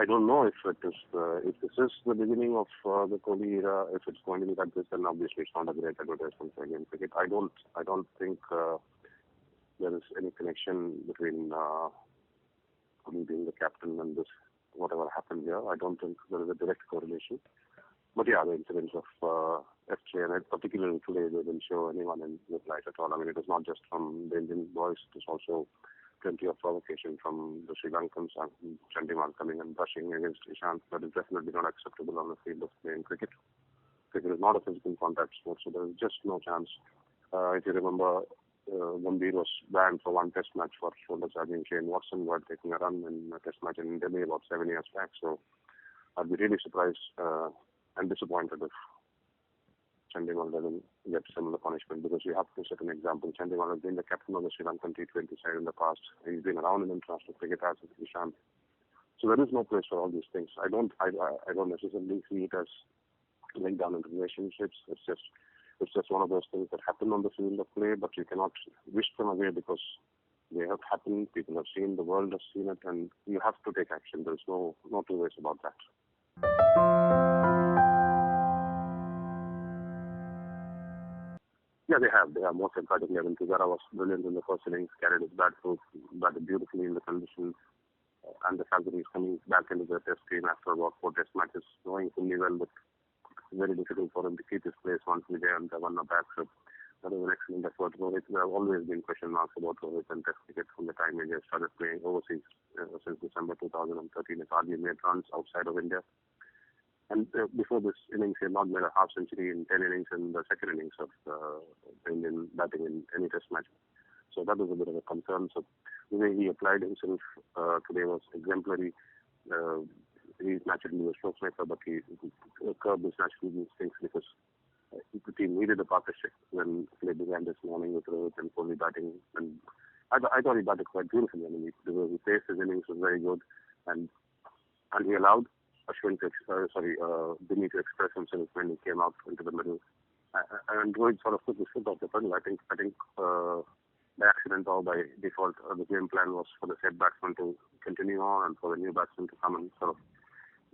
I don't know if this is the beginning of the Kohli era. If it's going to be like this, then obviously it's not a great advertisement for Indian cricket. I don't think there is any connection between Kohli being the captain and this whatever happened here. I don't think there is a direct correlation. But yeah, the incidents of FJ, and particularly today, they didn't show anyone in with light at all. I mean, it was not just from the Indian boys, it was also plenty of provocation from the Sri Lankans and Chandimal coming and brushing against Ishant. That is definitely not acceptable on the field of playing cricket. Cricket is not a physical contact sport, so there is just no chance. If you remember, Gambhir was banned for one test match for shoulder charging Shane Watson while taking a run in a test match in Delhi about 7 years back. So I'd be really surprised and disappointed if Chandimal doesn't get similar punishment, because we have to set an example. Chandimal has been the captain of the Sri Lankan T20 side in the past. He's been around in international cricket as Ishant. So there is no place for all these things. I don't necessarily see it as linked down in relationships. It's just one of those things that happen on the field of play, but you cannot wish them away because they have happened. People have seen, the world has seen it, and you have to take action. There's no two ways about that. Yeah, they have. They are most emphatically. I mean, Pujara was brilliant in the first innings, carried his bat through, batted beautifully in the conditions, and the fact that he's coming back into the test team after about 4 test matches, knowing fully well that it's very difficult for him to keep his place once Vijay and Dhawan are back. So that was an excellent effort. Rohit, there have always been question marks about Rohit and test cricket from the time India started playing overseas since December 2013. He's hardly made runs outside of India. And before this innings, he had not made a half century in 10 innings in the second innings of Indian batting in any test match. So that was a bit of a concern. So the way he applied himself today was exemplary. He's naturally a stroke maker, but he curbed his natural instincts because the team needed a partnership when they began this morning with Rohit and Kohli batting. And I thought he batted quite beautifully. I mean, he paced his innings was very good, and he allowed Binny to express himself when he came out into the middle. And Rohit sort of took his foot off the pedal. I think by accident or by default, the game plan was for the set batsman to continue on and for the new batsman to come and sort of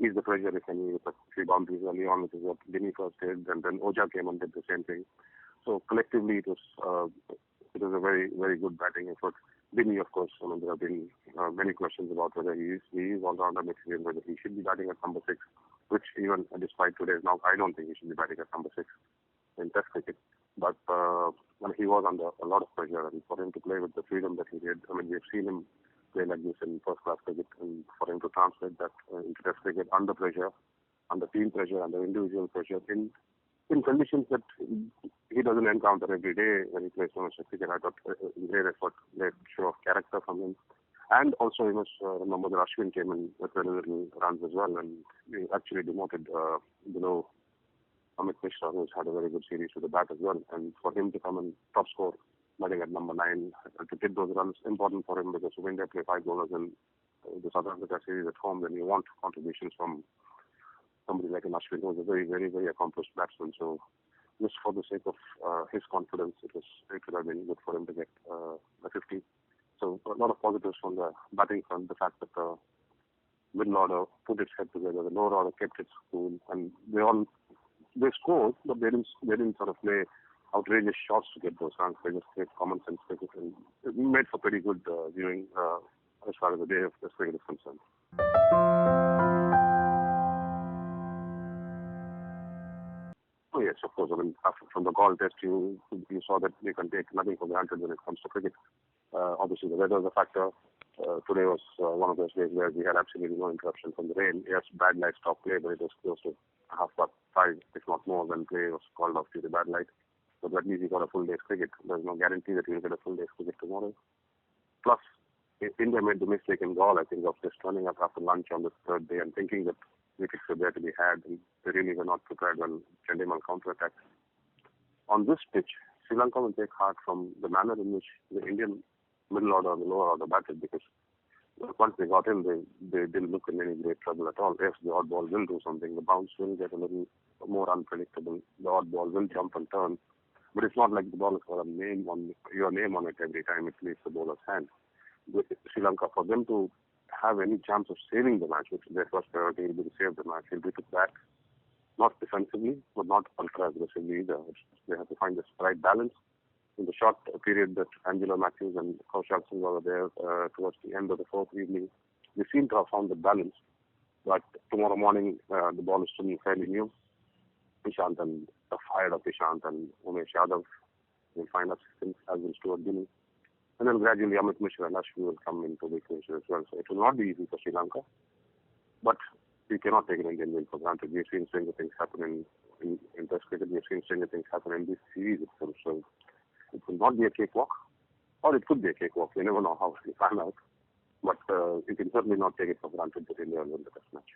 ease the pressure if any with the 3 boundaries early on, which is what Binny first did, and then Oja came and did the same thing. So collectively, it was a very, very good batting effort. Binny, of course, there have been many questions about whether he is all-rounder material, whether he should be batting at number 6, which even despite today's knock, I don't think he should be batting at number 6 in Test cricket. But he was under a lot of pressure, and for him to play with the freedom that he did, I mean, we've seen him play like this in first-class cricket, and for him to translate that into Test cricket under pressure, under team pressure, under individual pressure, in conditions that he doesn't encounter every day when he plays domestic cricket. I thought great effort, great show of character from him. And also, you must remember that Ashwin came in with very little runs as well, and he actually demoted below Amit Mishra, who's had a very good series with the bat as well. And for him to come and top score, batting at number 9, to get those runs, important for him, because when they play 5 bowlers in the South Africa series at home, then you want contributions from somebody like an Ashwin, who is a very, very, very accomplished batsman. So just for the sake of his confidence, it would have been good for him to get a 50. So a lot of positives from the batting front. The fact that the middle order put its head together, the lower order kept its cool, and they scored, but they didn't sort of play outrageous shots to get those runs. They just played common sense cricket, and it made for pretty good viewing as far as the day of the cricket is concerned. Oh yes, of course. I mean, from the Gaul test, you saw that you can take nothing for granted when it comes to cricket. Obviously, the weather is a factor. Today was one of those days where we had absolutely no interruption from the rain. Yes, bad light stopped play, but it was close to 5:30, if not more, when play was called off due to bad light. So that means you got a full day's cricket. There's no guarantee that you'll get a full day's cricket tomorrow. Plus, India made the mistake in Gaul, I think, of just turning up after lunch on the third day and thinking that wickets were there to be had, and they really were not prepared when Chandimal counter-attacked. On this pitch, Sri Lanka will take heart from the manner in which the Indian middle order and the lower order batted, because once they got in, they didn't look in any great trouble at all. Yes, the odd ball will do something. The bounce will get a little more unpredictable. The odd ball will jump and turn. But it's not like the ball has got your name on it every time it leaves the bowler's hand. With Sri Lanka, for them to have any chance of saving the match, which their first priority will be to save the match. He'll be took back, not defensively, but not ultra-aggressively either. They have to find this right balance. In the short period that Angelo Matthews and Kaushik were there towards the end of the fourth evening, they seem to have found the balance. But tomorrow morning, the ball is still fairly new. Ishant and the fired of Ishant and Umesh Yadav will find assistance, as will Stuart Binnie. And then gradually Amit Mishra and Ashwin will come into the equation as well. So it will not be easy for Sri Lanka. But we cannot take an Indian win for granted. We've seen stranger things happen in Test cricket. We've seen stranger things happen in this series itself. So it will not be a cakewalk, or it could be a cakewalk. We never know how it will pan out. But we can certainly not take it for granted that India will win the Test match.